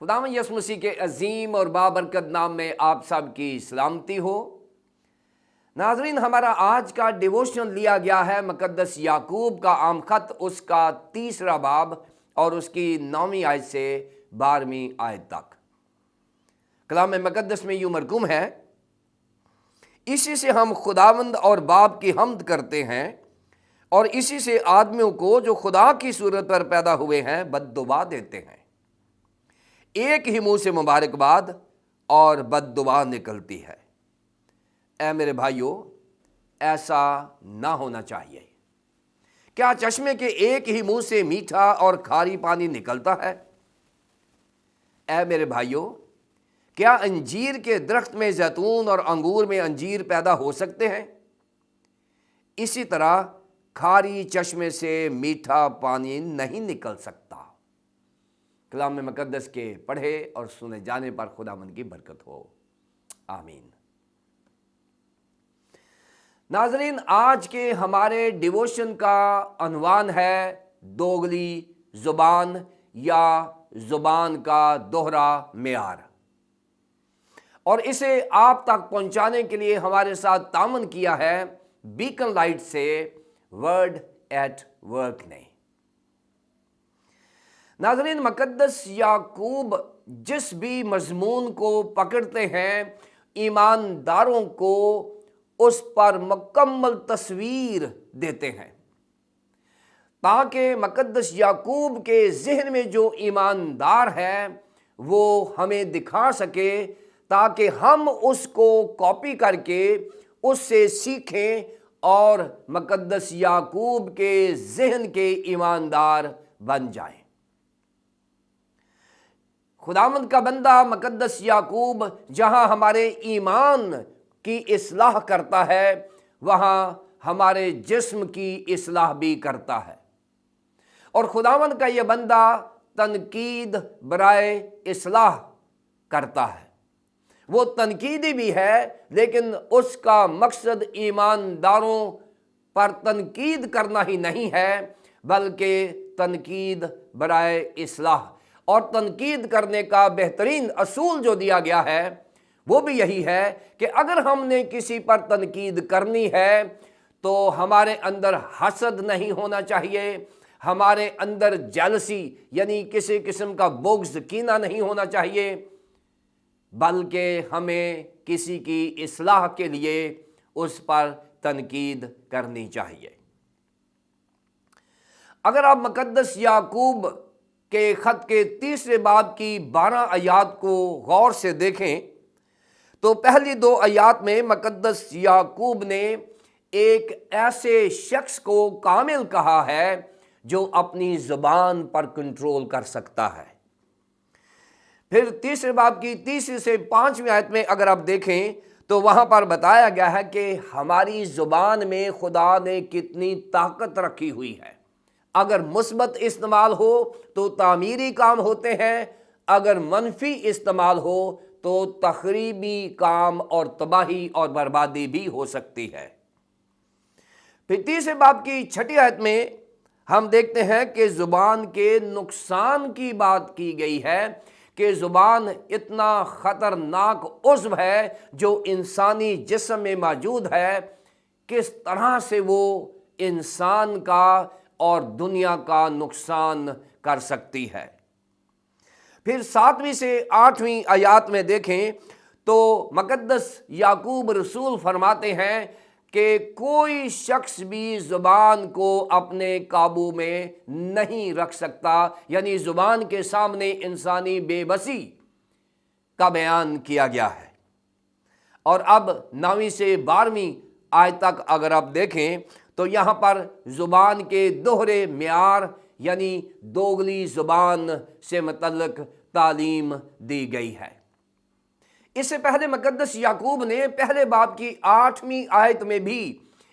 खुदावंद यीशु मसीह के अजीम और बाबरकत नाम में आप सब की सलामती हो। नाज़रीन, हमारा आज का डिवोशन लिया गया है मुकद्दस याकूब का आम खत, उसका 3 बाब और उसकी 9वीं आयत से 12वीं आयत तक। कलाम मुकद्दस में यूं मरकूम है, इसी से हम खुदावंद और बाप की हम्द करते हैं और इसी से आदमियों को जो खुदा की सूरत पर पैदा हुए हैं बद्दुआ देते हैं। एक ही मुंह से मुबारकबाद और बद्दुआ निकलती है। ऐ मेरे भाइयों, ऐसा ना होना चाहिए। क्या चश्मे के एक ही मुंह से मीठा और खारी पानी निकलता है? ऐ मेरे भाइयों, क्या अंजीर के दरख्त में जैतून और अंगूर में अंजीर पैदा हो सकते हैं? इसी तरह खारी चश्मे से मीठा पानी नहीं निकल सकता। कलाम मुकद्दस के पढ़े और सुने जाने पर खुदावंद की बरकत हो, आमीन। नाज़रीन, आज के हमारे डिवोशन का अनवान है दोगली जुबान या जुबान का दोहरा मेयार, और इसे आप तक पहुंचाने के लिए हमारे साथ तामन किया है बीकन लाइट से वर्ड एट वर्क ने। नाज़रीन, मुकद्दस याकूब जिस भी मजमून को पकड़ते हैं, ईमानदारों को उस पर मुकम्मल तस्वीर देते हैं, ताकि मुकद्दस याकूब के जहन में जो ईमानदार है वो हमें दिखा सके, ताकि हम उसको कॉपी करके उससे सीखें और मुकद्दस याकूब के जहन के ईमानदार बन जाएं। खुदावंद का बंदा मुकद्दस याकूब जहां हमारे ईमान की इस्लाह करता है, वहां हमारे जिस्म की इस्लाह भी करता है। और खुदावंद का यह बंदा तनकीद बराए इस्लाह करता है। वो तनकीदी भी है, लेकिन उसका मकसद ईमानदारों पर तनकीद करना ही नहीं है, बल्कि तनकीद बराए इस्लाह। और तनकीद करने का बेहतरीन असूल जो दिया गया है वो भी यही है कि अगर हमने किसी पर तनकीद करनी है तो हमारे अंदर हसद नहीं होना चाहिए, हमारे अंदर जेलसी यानी किसी किस्म का बुग़्ज़ कीना नहीं होना चाहिए, बल्कि हमें किसी की इस्लाह के लिए उस पर तनकीद करनी चाहिए। अगर आप मुकद्दस याकूब के खत के 3 बाब की 12 आयात को गौर से देखें तो पहली 2 आयात में मुकद्दस याकूब ने एक ऐसे शख्स को कामिल कहा है जो अपनी ज़ुबान पर कंट्रोल कर सकता है। फिर 3 बाब की 3 से 5वीं आयत में अगर आप देखें तो वहां पर बताया गया है कि हमारी ज़ुबान में खुदा ने कितनी ताकत रखी हुई है। अगर मुस्बत इस्तेमाल हो तो तामीरी काम होते हैं, अगर मनफी इस्तेमाल हो तो तखरीबी काम और तबाही और बर्बादी भी हो सकती है। फिर 3 बाब की 6ठी आयत में हम देखते हैं कि ज़ुबान के नुकसान की बात की गई है कि ज़ुबान इतना ख़तरनाक उज़्व है जो इंसानी जिस्म में मौजूद है, किस तरह से वो इंसान का और दुनिया का नुकसान कर सकती है। फिर 7वीं से 8वीं आयात में देखें तो मुकद्दस याकूब रसूल फरमाते हैं कि कोई शख्स भी ज़ुबान को अपने काबू में नहीं रख सकता, यानी ज़ुबान के सामने इंसानी बेबसी का बयान किया गया है। और अब 9वीं से 12वीं आयत तक अगर आप देखें तो यहाँ पर ज़ुबान के दोहरे म्यार यानी दोगली ज़ुबान से मुतल्लिक़ तालीम दी गई है। इससे पहले मुकद्दस याकूब ने पहले बाब की 8वीं आयत में भी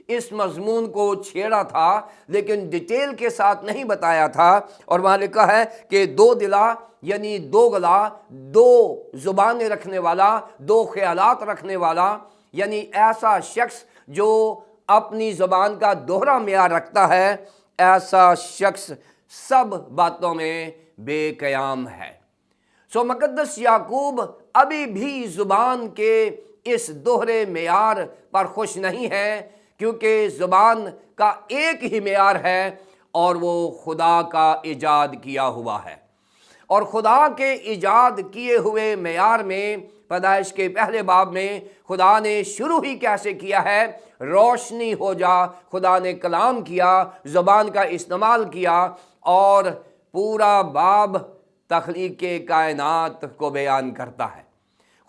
इस मजमून को छेड़ा था, लेकिन डिटेल के साथ नहीं बताया था। और वहाँ लिखा है कि 2 दिला यानी 2 गला, 2 ज़ुबानें रखने वाला, 2 ख्यालात रखने वाला, यानी ऐसा शख्स जो अपनी ज़ुबान का दोहरा म्यार रखता है, ऐसा शख्स सब बातों में बेकयाम है। सो मुकद्दस याकूब अभी भी ज़ुबान के इस दोहरे मेयार पर खुश नहीं है, क्योंकि ज़ुबान का एक ही मेयार है और वो खुदा का ईजाद किया हुआ है। और खुदा के ईजाद किए हुए मेयार में पैदाइश के पहले बाब में खुदा ने शुरू ही कैसे किया है, रोशनी हो जा, खुदा ने कलाम किया, ज़ुबान का इस्तेमाल किया और पूरा बाब तख्लीक के कायनात को बयान करता है।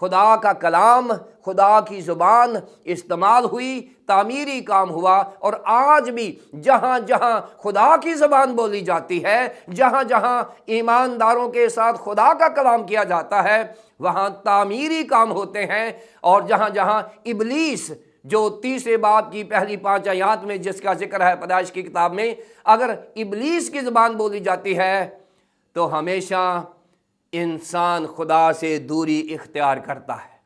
खुदा का कलाम, खुदा की ज़ुबान इस्तेमाल हुई, तामीरी काम हुआ, और आज भी जहाँ जहाँ खुदा की ज़ुबान बोली जाती है, जहाँ जहाँ ईमानदारों के साथ खुदा का कलाम किया जाता है, वहाँ तामीरी काम होते हैं। और जहाँ जहाँ इबलीस, जो तीसरे बाब की पहली 5 आयत में जिसका जिक्र है पैदाइश की किताब में, अगर इबलीस की ज़ुबान बोली जाती है तो हमेशा इंसान खुदा से दूरी इख्तियार करता है।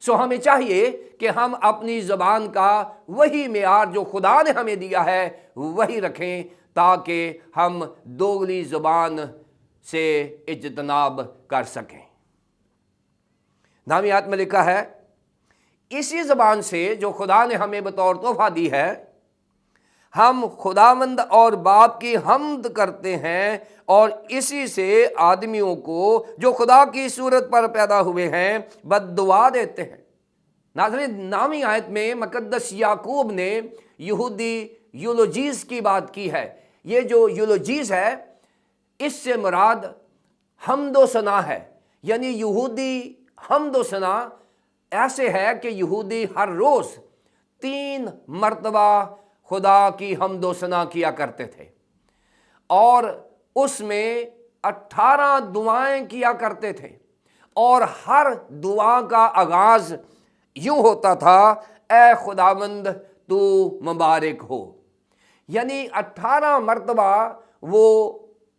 सो हमें चाहिए कि हम अपनी ज़ुबान का वही मेयार जो खुदा ने हमें दिया है वही रखें, ताकि हम दोगली ज़ुबान से इज्तनाब कर सकें। नामियात में लिखा है, इसी ज़ुबान से जो खुदा ने हमें बतौर तोहफा दी है, हम खुदावंद और बाप की हम्द करते हैं और इसी से आदमियों को जो खुदा की सूरत पर पैदा हुए हैं बद्दुआ देते हैं। नाज़रीन, नामी आयत में मुकद्दस याकूब ने यहूदी यूलोजीज़ की बात की है। ये जो यूलोजीज़ है, इससे मुराद हम्दो सना है, यानी यहूदी हम्दो सना ऐसे है कि यहूदी हर रोज़ 3 मरतबा खुदा की हम्दो सना किया करते थे और उसमें 18 दुआएं किया करते थे, और हर दुआ का आगाज़ यूं होता था, ए खुदावंद तू मुबारक हो। यानी 18 मरतबा वो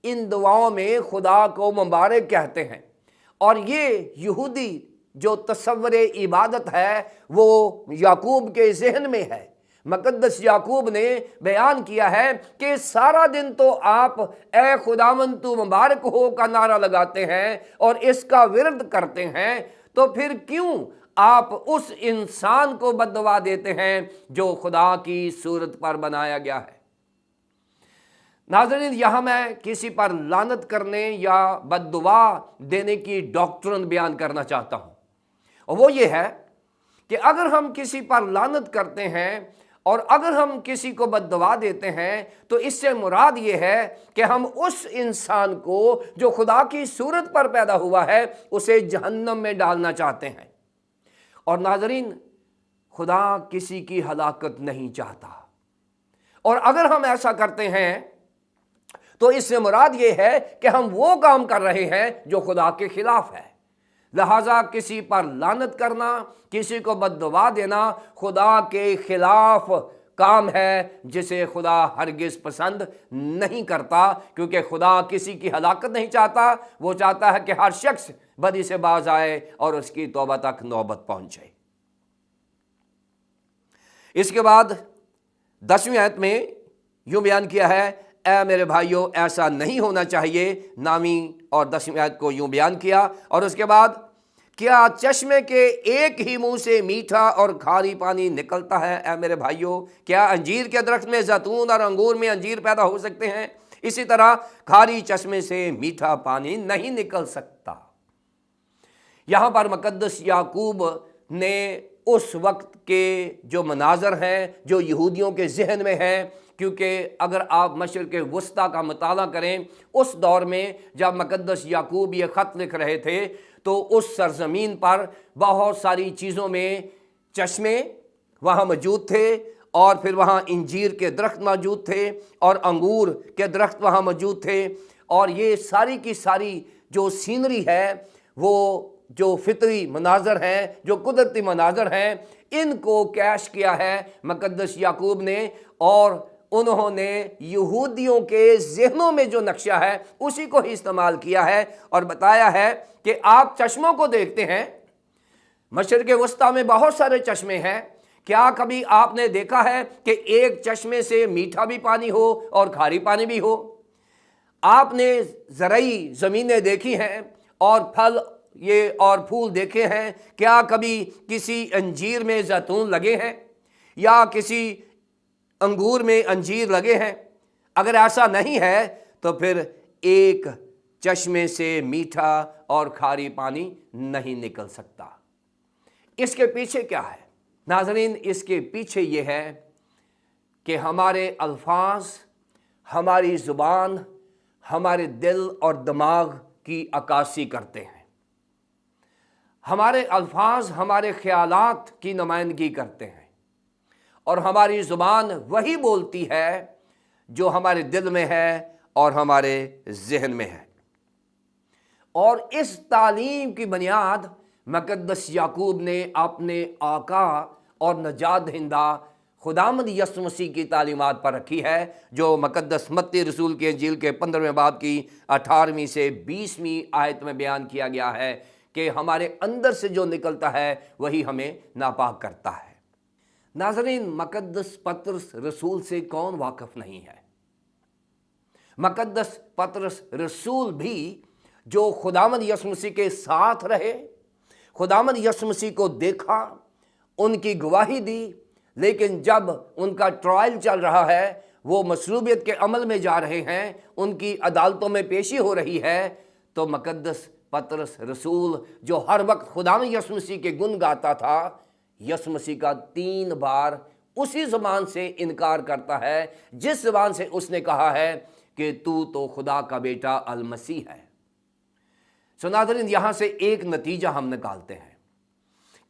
इन दुआओं में खुदा को मुबारक कहते हैं। और ये यहूदी जो तस्वुर इबादत है वो याकूब के जहन में है। मुकद्दस याकूब ने बयान किया है कि सारा दिन तो आप ए खुदावंद तू मुबारक हो का नारा लगाते हैं और इसका विरद करते हैं, तो फिर क्यों आप उस इंसान को बद्दुआ देते हैं जो खुदा की सूरत पर बनाया गया है। नाज़रीन, यहाँ मैं किसी पर लानत करने या बद्दुआ देने की डॉक्ट्रिन बयान करना चाहता हूँ, और वो ये है कि अगर हम किसी पर लानत करते हैं और अगर हम किसी को बद्दुआ देते हैं तो इससे मुराद ये है कि हम उस इंसान को जो खुदा की सूरत पर पैदा हुआ है उसे जहन्नम में डालना चाहते हैं। और नाज़रीन, खुदा किसी की हलाकत नहीं चाहता, और अगर हम ऐसा करते हैं तो इससे मुराद ये है कि हम वो काम कर रहे हैं जो खुदा के खिलाफ है। लिहाजा किसी पर लानत करना, किसी को बद्दुआ देना खुदा के खिलाफ काम है, जिसे खुदा हरगिज़ पसंद नहीं करता, क्योंकि खुदा किसी की हलाकत नहीं चाहता। वो चाहता है कि हर शख्स बदी से बाज आए और उसकी तौबा तक नौबत पहुंचे। इसके बाद 10वीं आयत में यूं बयान किया है, ऐ मेरे भाइयों ऐसा नहीं होना चाहिए। नामी और 10वीं आयत को यूं बयान किया, और उसके बाद, क्या चश्मे के एक ही मुंह से मीठा और खारी पानी निकलता है? ऐ मेरे भाइयों, क्या अंजीर के दरख्त में जैतून और अंगूर में अंजीर पैदा हो सकते हैं? इसी तरह खारी चश्मे से मीठा पानी नहीं निकल सकता। यहाँ पर मुकद्दस याकूब ने उस वक्त के जो मनाजर हैं जो यहूदियों के जहन में हैं, क्योंकि अगर आप मशरिक़ वस्ता का मुताला करें, उस दौर में जब मुकद्दस याकूब ये ख़त लिख रहे थे तो उस सरज़मीन पर बहुत सारी चीज़ों में चश्मे वहाँ मौजूद थे, और फिर वहाँ इंजीर के दरख्त मौजूद थे और अंगूर के दरख्त वहाँ मौजूद थे। और ये सारी की सारी जो सीनरी है, वो जो फितरी मनाजर हैं, जो कुदरती मनाजर हैं, इनको कैश किया है मुकद्दस याकूब ने, और उन्होंने यहूदियों के ज़हनों में जो नक्शा है उसी को ही इस्तेमाल किया है और बताया है कि आप चश्मों को देखते हैं, मशरिक़ वस्ता में बहुत सारे चश्मे हैं, क्या कभी आपने देखा है कि एक चश्मे से मीठा भी पानी हो और खारी पानी भी हो? आपने ज़रई ज़मीनें देखी हैं اور پھل یہ اور پھول دیکھے ہیں؟ کیا کبھی کسی انجیر میں زیتون لگے ہیں یا کسی انگور میں انجیر لگے ہیں؟ اگر ایسا نہیں ہے تو پھر ایک چشمے سے میٹھا اور کھاری پانی نہیں نکل سکتا۔ اس کے پیچھے کیا ہے ناظرین؟ اس کے پیچھے یہ ہے کہ ہمارے الفاظ، ہماری زبان، ہمارے دل اور دماغ کی عکاسی کرتے ہیں۔ ہمارے الفاظ ہمارے خیالات کی نمائندگی کرتے ہیں، اور ہماری زبان وہی بولتی ہے جو ہمارے دل میں ہے اور ہمارے ذہن میں ہے۔ اور اس تعلیم کی بنیاد مقدس یعقوب نے اپنے آقا اور نجات دہندہ خداوند یسوع مسیح کی تعلیمات پر رکھی ہے، جو مقدس متی رسول کے انجیل کے 15ویں باب کی 18ویں سے 20ویں آیت میں بیان کیا گیا ہے کہ ہمارے اندر سے جو نکلتا ہے وہی ہمیں ناپاک کرتا ہے۔ ناظرین، مقدس پطرس رسول سے کون واقف نہیں ہے؟ مقدس پطرس رسول بھی جو خداوند یسوع مسیح کے ساتھ رہے، خداوند یسوع مسیح کو دیکھا، ان کی گواہی دی، لیکن جب ان کا ٹرائل چل رہا ہے، وہ مصلوبیت کے عمل میں جا رہے ہیں، ان کی عدالتوں میں پیشی ہو رہی ہے، تو مقدس پطرس رسول جو ہر وقت خداوند یسوع مسیح کے گن گاتا تھا، یسوع مسیح کا 3 بار اسی زبان سے انکار کرتا ہے جس زبان سے اس نے کہا ہے کہ تو خدا کا بیٹا المسیح ہے۔ ناظرین، یہاں سے ایک نتیجہ ہم نکالتے ہیں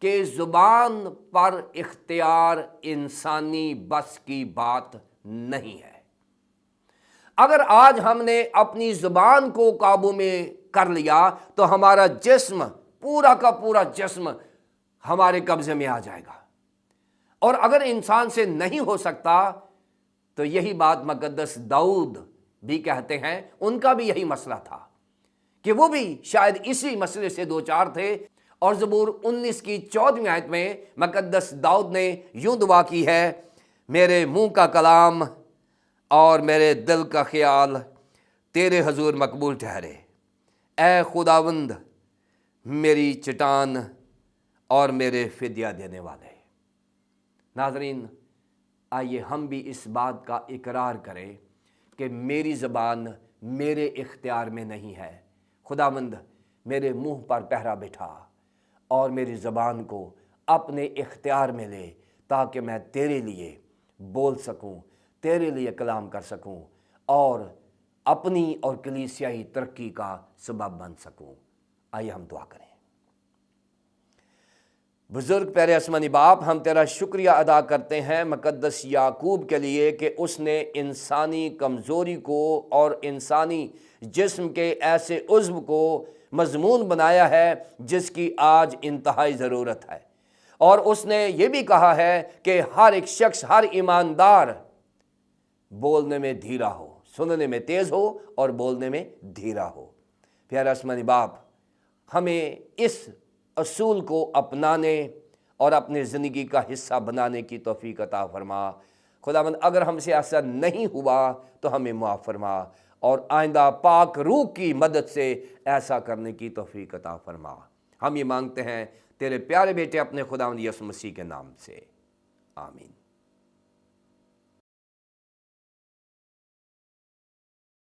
کہ زبان پر اختیار انسانی بس کی بات نہیں ہے۔ اگر آج ہم نے اپنی زبان کو قابو میں کر لیا تو ہمارا جسم، پورا کا پورا جسم ہمارے قبضے میں آ جائے گا۔ اور اگر انسان سے نہیں ہو سکتا تو یہی بات مقدس داؤد بھی کہتے ہیں، ان کا بھی یہی مسئلہ تھا کہ وہ بھی شاید اسی مسئلے سے دوچار تھے۔ اور زبور 19 کی 14ویں آیت میں مقدس داؤد نے یوں دعا کی ہے، میرے منہ کا کلام اور میرے دل کا خیال تیرے حضور مقبول ٹھہرے، اے خداوند میری چٹان اور میرے فدیہ دینے والے۔ ناظرین، آئیے ہم بھی اس بات کا اقرار کریں کہ میری زبان میرے اختیار میں نہیں ہے۔ خداوند میرے منہ پر پہرا بٹھا اور میری زبان کو اپنے اختیار میں لے، تاکہ میں تیرے لیے بول سکوں، تیرے لیے کلام کر سکوں اور اپنی اور کلیسیائی ترقی کا سبب بن سکوں۔ آئیے ہم دعا کریں۔ بزرگ پیارے آسمانی باپ، ہم تیرا شکریہ ادا کرتے ہیں مقدس یعقوب کے لیے کہ اس نے انسانی کمزوری کو اور انسانی جسم کے ایسے عضو کو مضمون بنایا ہے جس کی آج انتہائی ضرورت ہے، اور اس نے یہ بھی کہا ہے کہ ہر ایک شخص، ہر ایماندار بولنے میں دھیرا ہو، سننے میں تیز ہو اور بولنے میں دھیرا ہو۔ پیارے آسمانی باپ، ہمیں اس اصول کو اپنانے اور اپنے زندگی کا حصہ بنانے کی توفیق عطا فرما۔ خداوند، اگر ہم سے ایسا نہیں ہوا تو ہمیں معاف فرما، اور آئندہ پاک روح کی مدد سے ایسا کرنے کی توفیق عطا فرما۔ ہم یہ مانگتے ہیں تیرے پیارے بیٹے اپنے خداوند یسوع مسیح کے نام سے، آمین۔